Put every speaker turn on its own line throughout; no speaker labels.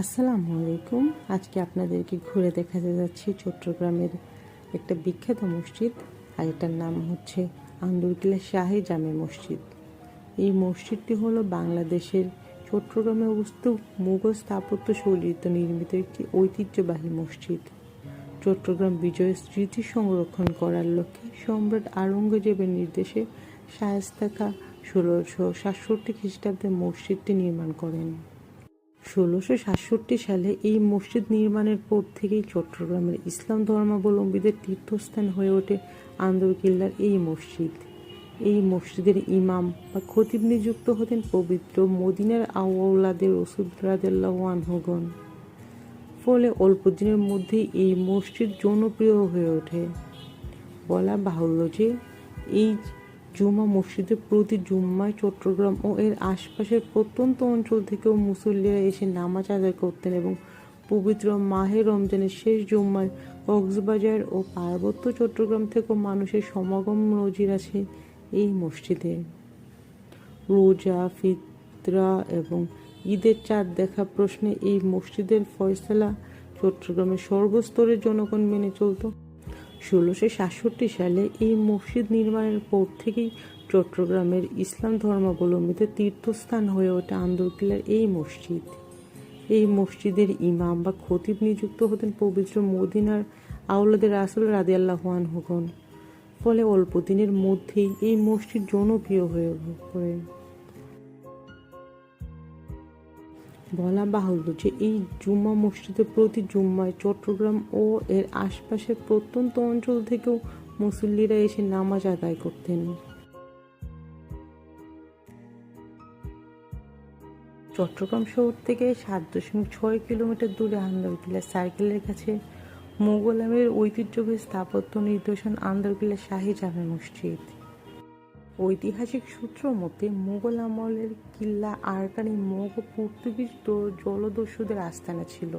আসসালামু আলাইকুম। আজকে আপনাদেরকে ঘুরে দেখাতে যাচ্ছি চট্টগ্রামের একটা বিখ্যাত মসজিদ, আর এটার নাম হচ্ছে আন্দরকিল্লা শাহী জামে মসজিদ। এই মসজিদটি হলো বাংলাদেশের চট্টগ্রামে অবস্থিত মুঘল স্থাপত্য শৈলীতে নির্মিত একটি ঐতিহ্যবাহী মসজিদ। চট্টগ্রাম বিজয়ের স্মৃতি সংরক্ষণ করার লক্ষ্যে সম্রাট আওরঙ্গজেবের নির্দেশে শায়েস্তা খাঁ 1667 খ্রিস্টাব্দে মসজিদটি নির্মাণ করেন। 1667 সালে এই মসজিদ নির্মাণের পর থেকেই চট্টগ্রামের ইসলাম ধর্মাবলম্বীদের তীর্থস্থান হয়ে ওঠে আন্দরকিল্লার এই মসজিদ। এই মসজিদের ইমাম বা খতিব নিযুক্ত হতেন পবিত্র মদিনার আওলাদে রাসূল রাদিয়াল্লাহু আনহুগণ। ফলে অল্প দিনের মধ্যেই এই মসজিদ জনপ্রিয় হয়ে ওঠে। বলা বাহুল্য যে এই জুমা মসজিদে প্রতি জুম্মায় চট্টগ্রাম ও এর আশপাশের প্রত্যন্ত অঞ্চল থেকেও মুসল্লিরা এসে নামাজ আদায় করতেন এবং পবিত্র মাহে রমজানের শেষ জুম্মায় কক্সবাজার ও পার্বত্য চট্টগ্রাম থেকেও মানুষের সমাগম নজির আছে এই মসজিদে। রোজা, ফিতরা এবং ঈদের চাঁদ দেখা প্রশ্নে এই মসজিদের ফয়সালা চট্টগ্রামের সর্বস্তরের জনগণ মেনে চলত। 1667 সালে এই মসজিদ নির্মাণের পর থেকেই চট্টগ্রামের ইসলাম ধর্মাবলম্বীদের তীর্থস্থান হয়ে ওঠে আন্দরকিল্লার এই মসজিদ। এই মসজিদের ইমাম বা খতিব নিযুক্ত হতেন পবিত্র মদিনার আওলাদে রাসূল রাদিয়াল্লাহু আনহুগণ। ফলে অল্প দিনের মধ্যেই এই মসজিদ জনপ্রিয় হয়ে পড়ে। বলা বাহুল্য যে এই জুম্মা মসজিদে প্রতি জুম্মায় চট্টগ্রাম ও এর আশপাশের প্রত্যন্ত অঞ্চল থেকেও মুসল্লিরা এসে নামাজ আদায় করতেন। চট্টগ্রাম শহর থেকে 7.6 কিলোমিটার দূরে আন্দরকিল্লা সার্কেলের কাছে মুঘল আমলের ঐতিহ্যবাহী স্থাপত্য নিদর্শন আন্দরকিল্লা শাহী জামে মসজিদ। ঐতিহাসিক সূত্র মতে মুঘল আমলের কিল্লা আরাকানি মগ ও পর্তুগিজ জলদস্যুদের আস্তানা ছিল।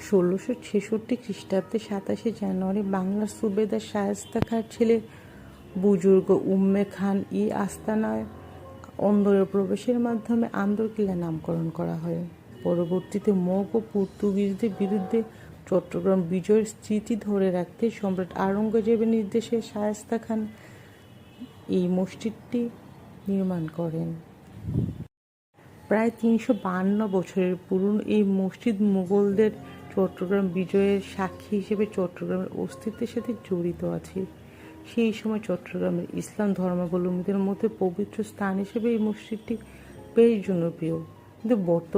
1666 খ্রিস্টাব্দে 27 জানুয়ারি বাংলার সুবেদার শায়েস্তা খাঁর ছেলে বুজুর্গ উম্মে খান ই আস্তানায় অন্দরে প্রবেশের মাধ্যমে আন্দরকিল্লা নামকরণ করা হয়। পরবর্তীতে মগ ও পর্তুগিজদের বিরুদ্ধে চট্টগ্রাম বিজয়ের স্মৃতি ধরে রাখতে সম্রাট আওরঙ্গজেবের নির্দেশে শায়েস্তা খান এই মসজিদটি নির্মাণ করেন। প্রায় 352 বছরের পুরনো এই মসজিদ মুঘলদের চট্টগ্রাম বিজয়ের সাক্ষী হিসেবে চট্টগ্রামের অস্তিত্বের সাথে জড়িত আছে। সেই সময় চট্টগ্রামের ইসলাম ধর্মাবলম্বীদের মধ্যে পবিত্র স্থান হিসেবে এই মসজিদটি বেশ জনপ্রিয়, কিন্তু